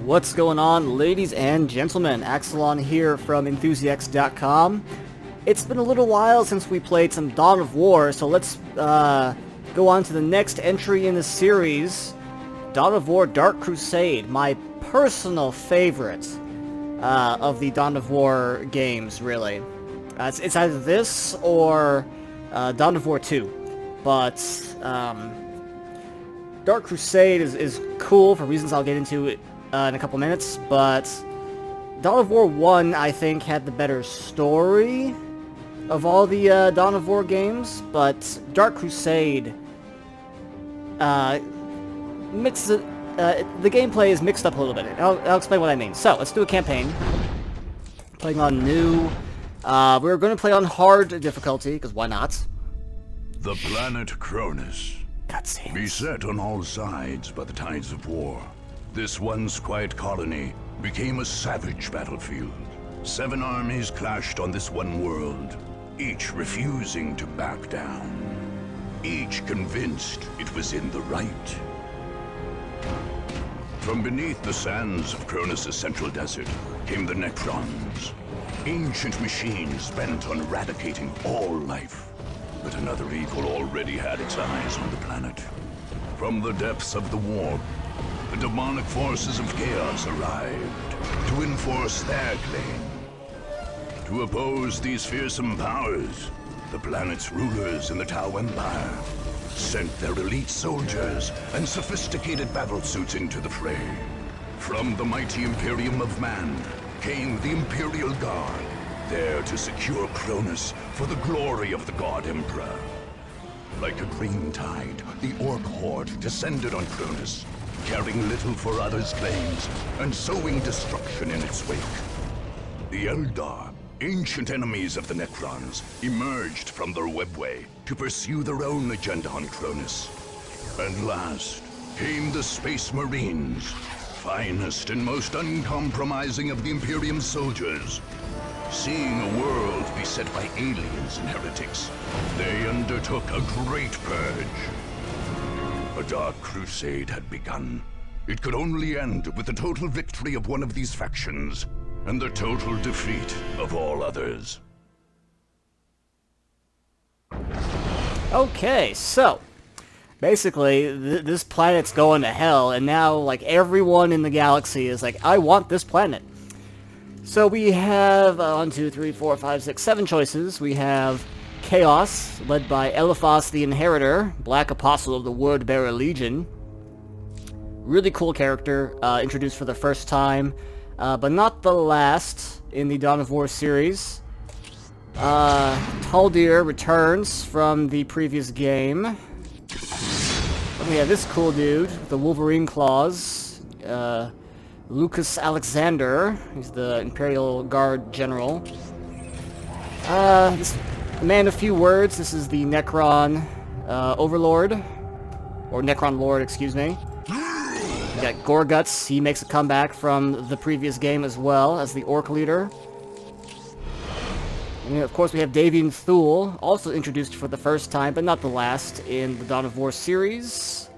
What's going on, ladies and gentlemen? Axelon here from Enthusiasts.com. It's been a little while since we played some Dawn of War, so let's go on to the next entry in the series, Dawn of War Dark Crusade, my personal favorite of the Dawn of War games, really. It's either this or Dawn of War 2, but Dark Crusade is cool for reasons I'll get into in a couple minutes, but Dawn of War 1, I think, had the better story of all the Dawn of War games, but Dark Crusade the gameplay is mixed up a little bit. I'll explain what I mean. So, let's do a campaign. Playing on new. We're going to play on hard difficulty, because why not? The planet Kronus, Cutscenes. beset on all sides by the tides of war, this once quiet colony became a savage battlefield. 7 armies clashed on this one world, each refusing to back down, each convinced it was in the right. From beneath the sands of Kronus' central desert came the Necrons, ancient machines bent on eradicating all life. But another evil already had its eyes on the planet. From the depths of the warp, the demonic forces of chaos arrived to enforce their claim. To oppose these fearsome powers, the planet's rulers in the Tau Empire sent their elite soldiers and sophisticated battlesuits into the fray. From the mighty Imperium of Man came the Imperial Guard, there to secure Kronus for the glory of the God Emperor. Like a green tide, the Orc Horde descended on Kronus, caring little for others' claims and sowing destruction in its wake. The Eldar, ancient enemies of the Necrons, emerged from their webway to pursue their own agenda on Kronus. And last came the Space Marines, finest and most uncompromising of the Imperium soldiers. Seeing a world beset by aliens and heretics, they undertook a great purge. A dark crusade had begun. It could only end with the total victory of one of these factions, and the total defeat of all others. Okay, so basically this planet's going to hell, and now like everyone in the galaxy is like, I want this planet. So we have 1, 2, 3, 4, 5, 6, 7 choices. We have Chaos, led by Eliphas the Inheritor, Black Apostle of the Word-Bearer Legion. Really cool character, introduced for the first time, but not the last in the Dawn of War series. Taldir returns from the previous game. Then we have this cool dude, the Wolverine Claws, Lucas Alexander. He's the Imperial Guard General. This man of few words. This is the Necron Overlord. Or Necron Lord, excuse me. We got Gorguts. He makes a comeback from the previous game as well as the Orc leader. And of course we have Davian Thule, also introduced for the first time, but not the last, in the Dawn of War series.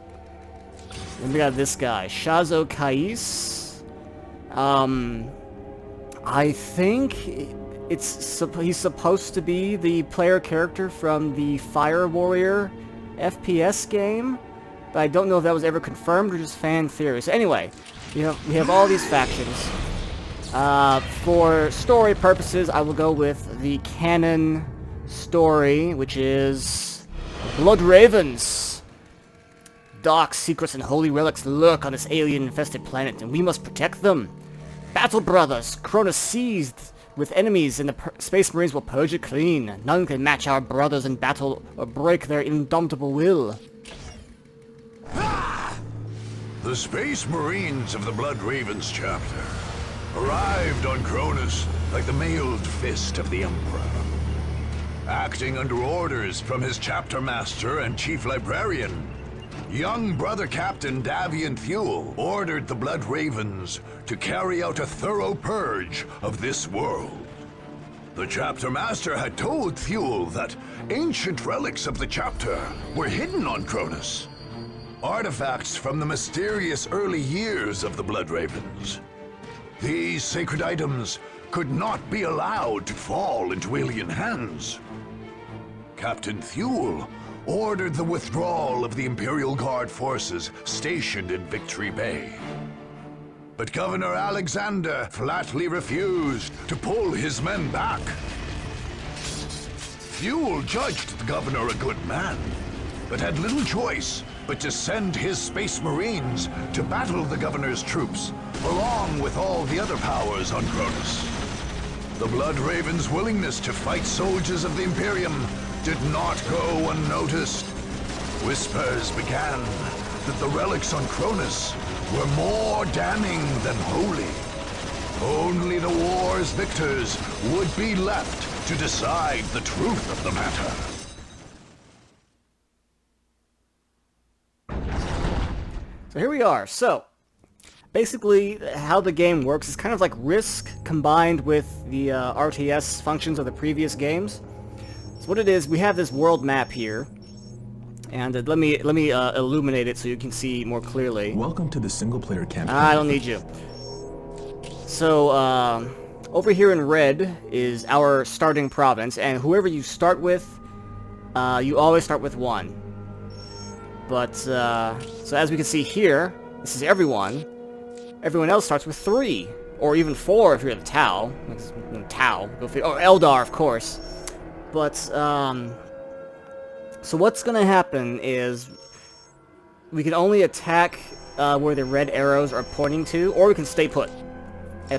And we got this guy, Shas'o Kais. I think he's supposed to be the player character from the Fire Warrior FPS game, but I don't know if that was ever confirmed or just fan theory. So anyway, we have all these factions. For story purposes, I will go with the canon story, which is Blood Ravens. Dark secrets and holy relics lurk on this alien-infested planet, and we must protect them. Battle brothers, Kronus seized with enemies, and the Space Marines will purge it clean. None can match our brothers in battle or break their indomitable will. The Space Marines of the Blood Ravens chapter arrived on Kronus like the mailed fist of the Emperor. Acting under orders from his chapter master and chief librarian, young brother Captain Davian Thule ordered the Blood Ravens to carry out a thorough purge of this world. The chapter master had told Thule that ancient relics of the chapter were hidden on Kronus. artifacts from the mysterious early years of the Blood Ravens. These sacred items could not be allowed to fall into alien hands. Captain Thule ordered the withdrawal of the Imperial Guard forces stationed in Victory Bay. But Governor Alexander flatly refused to pull his men back. Thule judged the governor a good man, but had little choice but to send his Space Marines to battle the governor's troops, along with all the other powers on Cronus. The Blood Raven's willingness to fight soldiers of the Imperium did not go unnoticed. Whispers began that the relics on Cronus were more damning than holy. Only the war's victors would be left to decide the truth of the matter. So here we are. So, basically, how the game works is kind of like Risk combined with the RTS functions of the previous games. So what it is, we have this world map here, and let me illuminate it so you can see more clearly. Welcome to the single-player campaign. I don't need you. So, over here in red is our starting province, and whoever you start with, you always start with 1. But, so as we can see here, this is everyone. Everyone else starts with 3, or even 4 if you're the Tau. Tau. Or Eldar, of course. But, so what's gonna happen is we can only attack where the red arrows are pointing to, or we can stay put.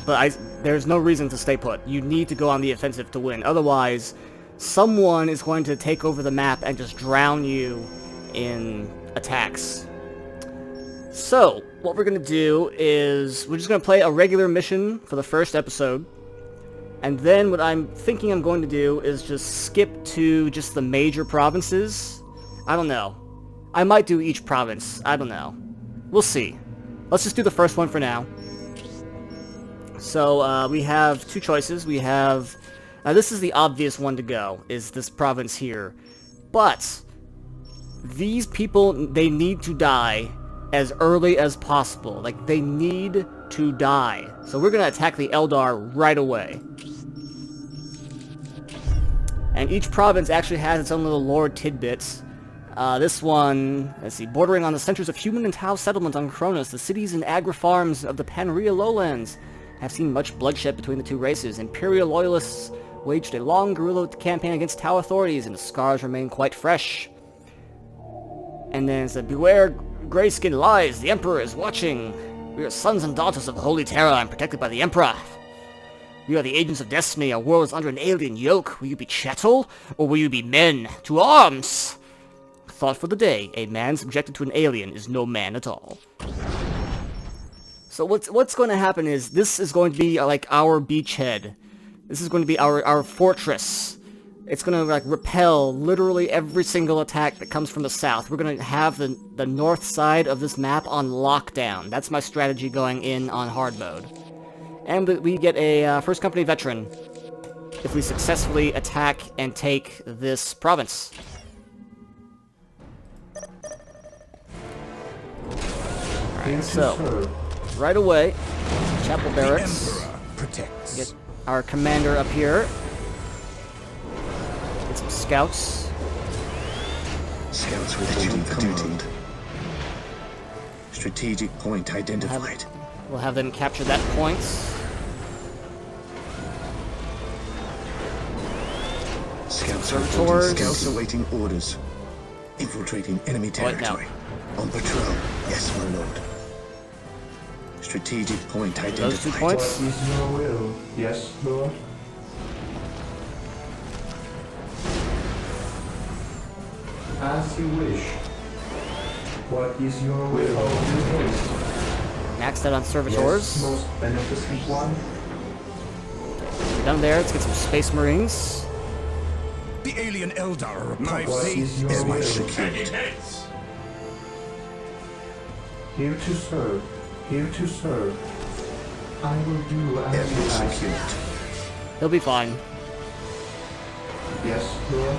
But there's no reason to stay put. You need to go on the offensive to win. Otherwise, someone is going to take over the map and just drown you in attacks. So, what we're going to do is we're just going to play a regular mission for the first episode. And then what I'm thinking I'm going to do is just skip to just the major provinces. I don't know. I might do each province. I don't know. We'll see. Let's just do the first one for now. So, we have 2 choices. We have... this is the obvious one to go, is this province here. But these people, they need to die as early as possible. Like, they need to die. So we're going to attack the Eldar right away. And each province actually has its own little lore tidbits. This one, let's see, bordering on the centers of human and Tau settlements on Cronus, the cities and agri-farms of the Panria lowlands have seen much bloodshed between the 2 races. Imperial loyalists waged a long guerrilla campaign against Tau authorities, and the scars remain quite fresh. And then it said, beware, Grayskin lies, the Emperor is watching. We are sons and daughters of the Holy Terra and protected by the Emperor. We are the agents of destiny, our world is under an alien yoke. Will you be chattel, or will you be men? To arms! Thought for the day, a man subjected to an alien is no man at all. So what's going to happen is, this is going to be like our beachhead. This is going to be our fortress. It's going to like repel literally every single attack that comes from the south. We're going to have the north side of this map on lockdown. That's my strategy going in on hard mode. And we get a first company veteran if we successfully attack and take this province. Alright, so right away, Chapel Barracks. Get our commander up here. Get some scouts. Scouts reporting for duty. Strategic point identified. We'll have them capture that point. Scouts Servitors. Scouts awaiting orders. Infiltrating enemy territory. On patrol. Yes, my lord. Strategic point identified. Those 2 points. What is your will? Yes, Lord. As you wish. What is your will? Oh, in haste. Maxed out on servitors. Yes, most beneficent one. We're done there. Let's get some Space Marines. The alien Eldar My What faith is your is my will? secured. Here to serve. Here to serve. I will do as Every you ask. secured. He'll be fine. Yes, Lord.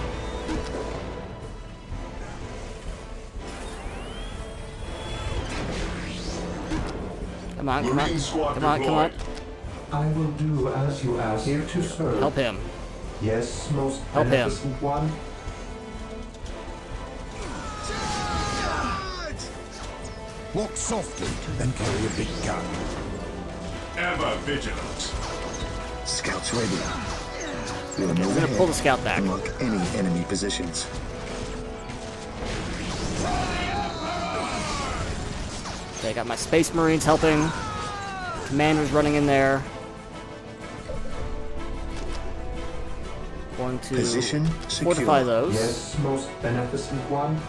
Come on, come on. Marine squad Come on, come on. deployed. I will do as you ask. Here to serve. Help him. Yes, most Help him. beneficent one. Walk softly and carry a big gun. Ever vigilant. Scouts ready. We're We're gonna pull the scout back. and mark any enemy positions. Okay, I got my Space Marines helping. Commander's running in there. Going to Position fortify secure. those. Yes, most beneficent one.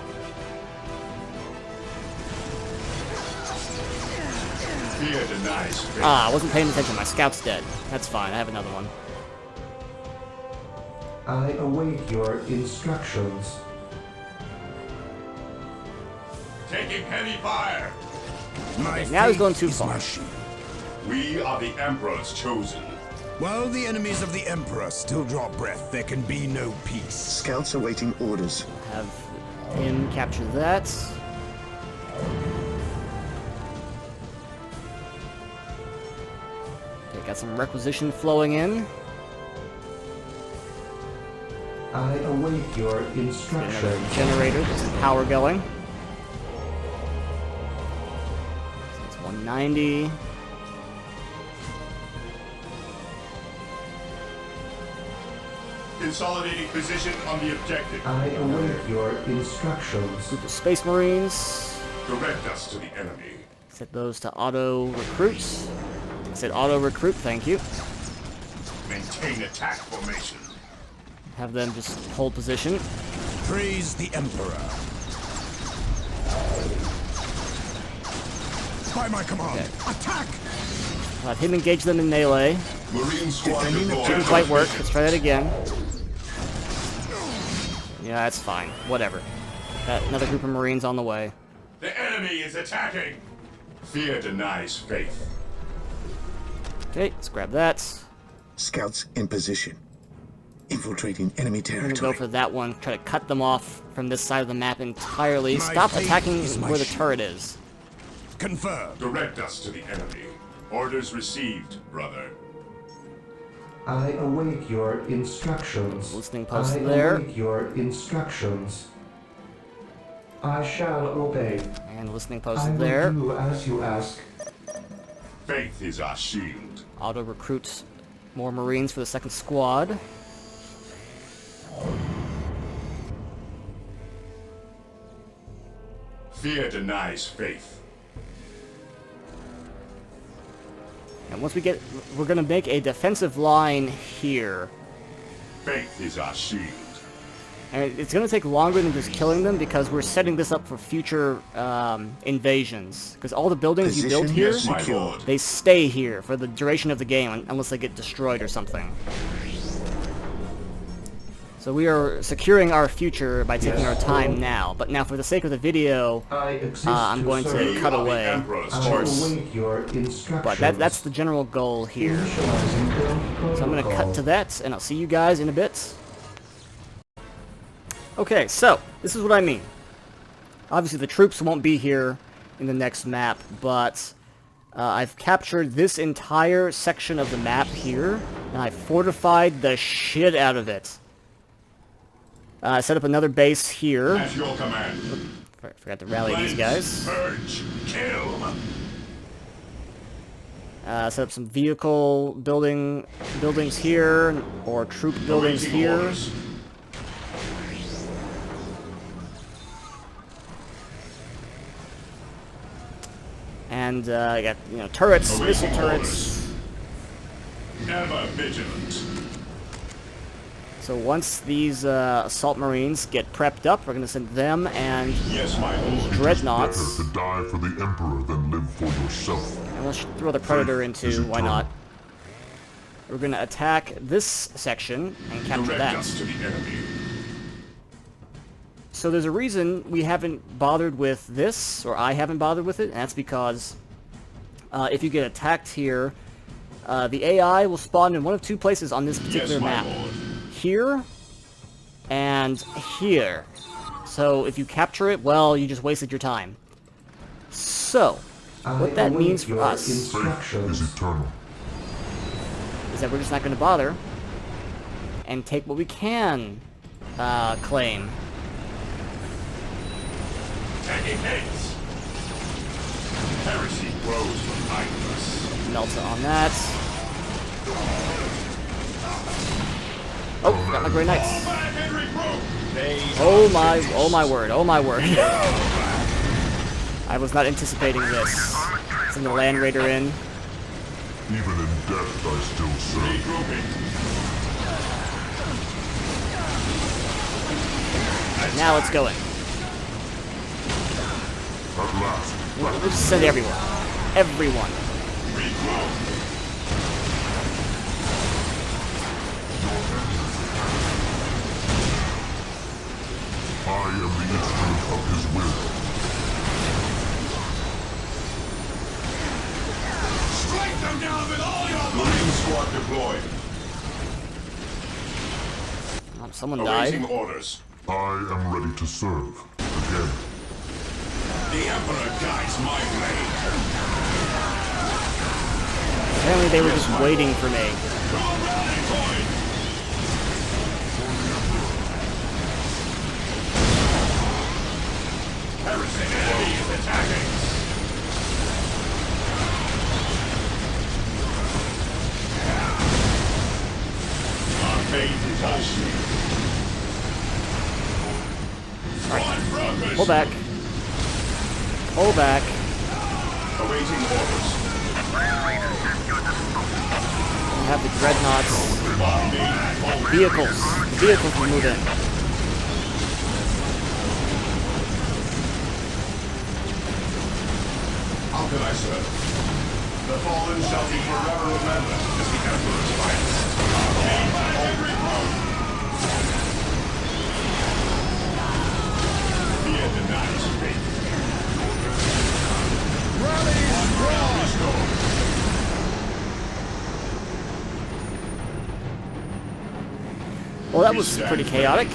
Fear denies faith. Ah, I wasn't paying attention. My scout's dead. That's fine. I have another one. I await your instructions. Taking heavy fire. My Now he's faith going too is far. my shield. We are the Emperor's chosen. While the enemies of the Emperor still draw breath, there can be no peace. Scouts awaiting orders. Have him capture that. Okay, got some requisition flowing in. I await your Another instructions. generator, get some power going. So it's 190. Consolidating position on the objective. I await your instructions. Group of Space Marines. Direct us to the enemy. Set those to auto recruits. I said auto recruit, thank you. Maintain attack formation. Have them just hold position. Praise the Emperor. By my command, attack! Have him engage them in melee. Marine squad Defending deployed. Didn't quite work. Let's try that again. Yeah, that's fine. Whatever. Got another group of Marines on the way. The enemy is attacking. Fear denies faith. Okay, let's grab that. Scouts in position. Infiltrating enemy I'm gonna go territory. for that one. Try to cut them off from this side of the map entirely. My Stop faith attacking is my where the shield. turret is. Confirmed. Direct us to the enemy. Orders received, brother. I await your instructions. Listening post I there. await your instructions. I shall obey. And listening I posted will there. do as you ask. Faith is our shield. Auto recruits more Marines for the second squad. Fear denies faith. And once we get, we're gonna make a defensive line here. Faith is our shield. And it's gonna take longer than just killing them because we're setting this up for future invasions. Because all the buildings you build Position here, Yes, my Secure. lord. they stay here for the duration of the game unless they get destroyed or something. So we are securing our future by taking our time now. But now for the sake of the video, I exist I'm to going to serve. cut We are the away. Emperor's I choice. await your instructions. But that's the general goal here. Initializing build So I'm gonna protocol. cut to that, and I'll see you guys in a bit. Okay, so this is what I mean. Obviously the troops won't be here in the next map, but I've captured this entire section of the map here, and I fortified the shit out of it. I set up another base here. At your command. Forgot to rally these guys. Purge. Kill. Set up some vehicle buildings here, or troop buildings Awaiting here. orders. And I got, turrets, Awaiting missile turrets. Ever vigilant. So once these assault marines get prepped up, we're going to send them and Yes, my these lord. dreadnoughts. Better to die for the Emperor than live for yourself. And let's throw the Predator into, why not? We're going to attack this section and capture Direct that. us to the enemy. So there's a reason we haven't bothered with this, or I haven't bothered with it, and that's because if you get attacked here, the AI will spawn in one of two places on this particular Yes, my map. lord. Here and here. So if you capture it, well, you just wasted your time. So What that means for us Faith is eternal. is that we're just not going to bother and take what we can claim. Taking haste. Heresy grows from idleness. Melt on that. Oh, got my Grey Knights. Oh my word, oh my word. I was not anticipating this. Send the Land Raider in. Even in death I still serve. Now it's going. At last, We'll just send everyone. Everyone. I am the instrument of his will. Strike them down with all your Marine squad deployed. Oh, someone died. Awaiting orders. I am ready to serve. Again. The Emperor guides my blade. Apparently they were just waiting for me. Heresy enemy is attacking. Our fate is our shield. Pull back. Pull back. Awaiting orders. We have the dreadnoughts. Vehicles. The vehicles will move in. How can I serve? The fallen shall be forever remembered as the Emperor's finest. Fear denies faith. Well, that was pretty chaotic.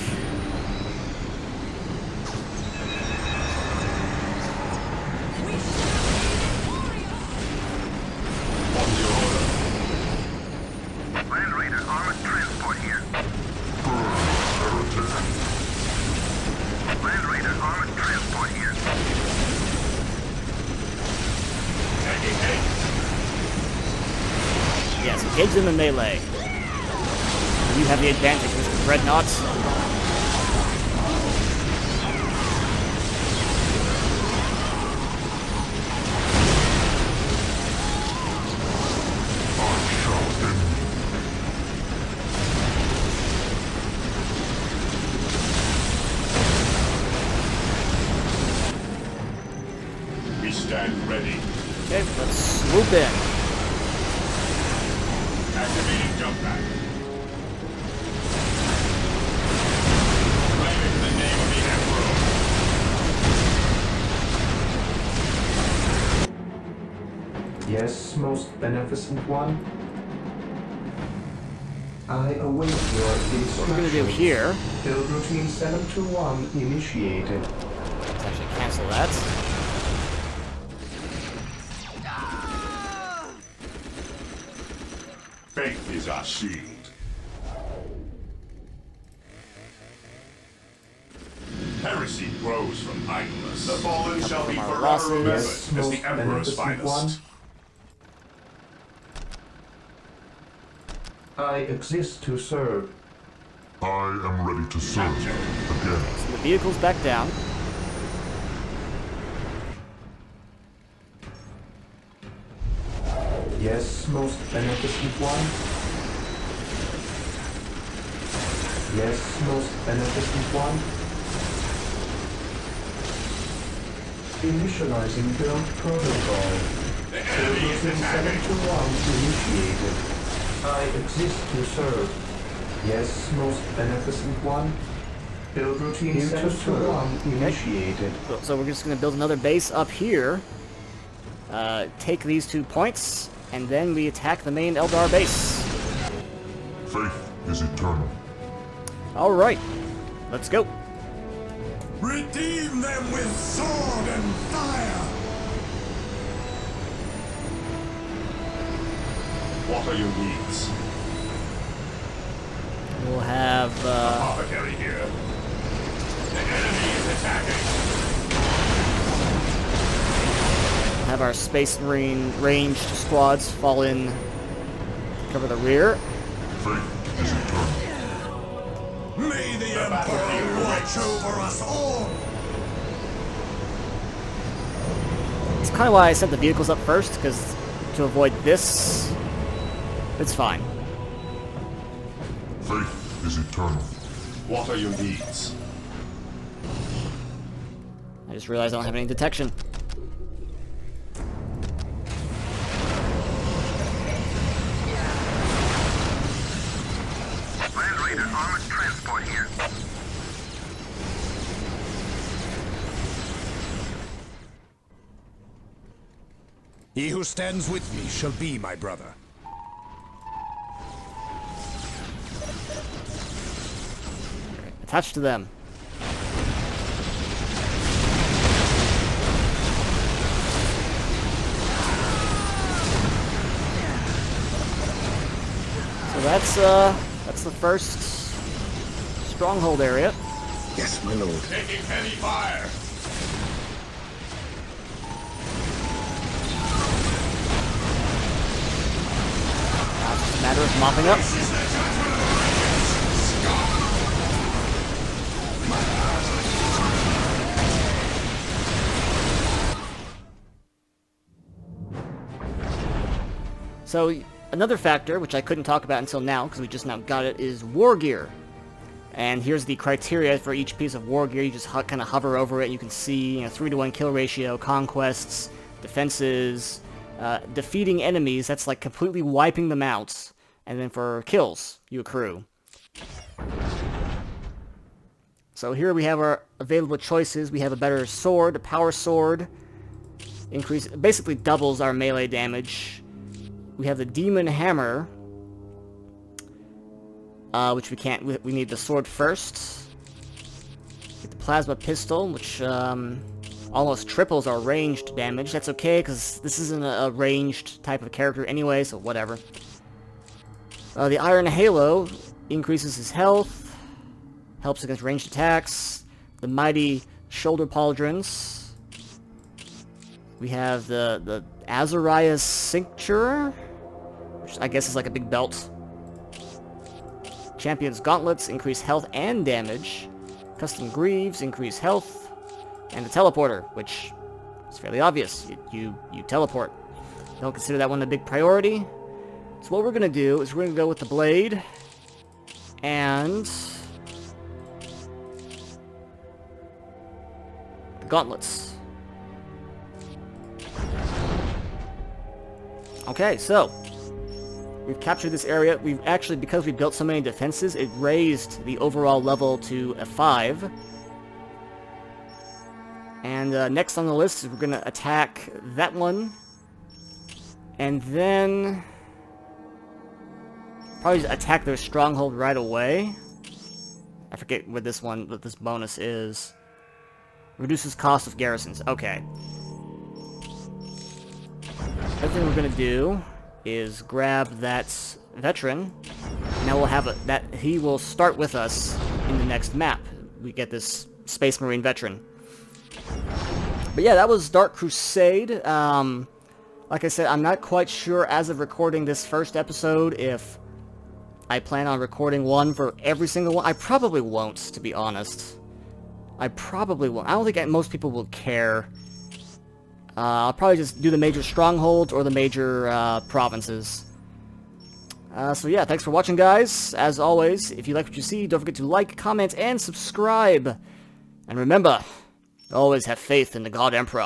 Land Raider armored transport here. Land Raider armored transport here. Taking haste. Yes, engage them in melee. You have the advantage, Mr. Dreadnought. We stand ready. Okay, let's swoop in. Activating jump back. Claiming the name of the Emperor. Yes, most beneficent one. I await your instructions. What we're gonna do here, Build routine 721 initiated. let's actually cancel that. Faith is our shield. Heresy grows from idleness. The fallen shall be from our forever losses. remembered Yes, as the most Emperor's beneficent finest. I exist to serve. I am ready to serve. Again. So the vehicles back down. Yes, most beneficent one. Yes, most beneficent one. Initializing build protocol. The Build enemy is routine attacking. 721 initiated. I exist to serve. Yes, most beneficent one. Build routine 721 initiated. So we're just gonna build another base up here. Take these 2 points, and then we attack the main Eldar base. Faith is eternal. Alright, let's go. Redeem them with sword and fire! What are your needs? We'll have, Apothecary here. The enemy is attacking. have our Space Marine ranged squads fall in, cover the rear. Faith is eternal. May the Emperor watch over us all! It's kind of why I set the vehicles up first, because to avoid this, it's fine. Faith is eternal. What are your needs? I just realized I don't have any detection. Land Raider armored transport here. He who stands with me shall be my brother. Attached to them. So that's the first stronghold area. Yes, my lord. Taking heavy fire. Now it's just a matter of mopping up. So another factor, which I couldn't talk about until now, because we just now got it, is war gear. And here's the criteria for each piece of war gear. You just kind of hover over it, and you can see 3-to-1 kill ratio, conquests, defenses, defeating enemies. That's like completely wiping them out. And then for kills, you accrue. So here we have our available choices. We have a better sword, a power sword. Basically doubles our melee damage. We have the Demon Hammer, which we can't. We need the sword first. Get the Plasma Pistol, which almost triples our ranged damage. That's okay, because this isn't a ranged type of character anyway, so whatever. The Iron Halo increases his health, helps against ranged attacks. The Mighty Shoulder Pauldrons. We have the Azariah's Cincture, which I guess is like a big belt. Champion's Gauntlets increase health and damage. Custom Greaves increase health. And the Teleporter, which is fairly obvious. You teleport. Don't consider that one a big priority. So what we're going to do is we're going to go with the Blade and the Gauntlets. Okay, so we've captured this area. We've actually, because we built so many defenses, it raised the overall level to a 5. And next on the list is we're going to attack that one. And then probably attack their stronghold right away. I forget what this bonus is. Reduces cost of garrisons. Okay. Other thing we're gonna do is grab that veteran. Now we'll have that he will start with us in the next map. We get this Space Marine veteran. But yeah, that was Dark Crusade. Like I said, I'm not quite sure as of recording this first episode if I plan on recording one for every single one. I probably won't, to be honest. I probably won't. I don't think most people will care. I'll probably just do the major strongholds or the major provinces. So yeah, thanks for watching, guys. As always, if you like what you see, don't forget to like, comment, and subscribe. And remember, always have faith in the God Emperor.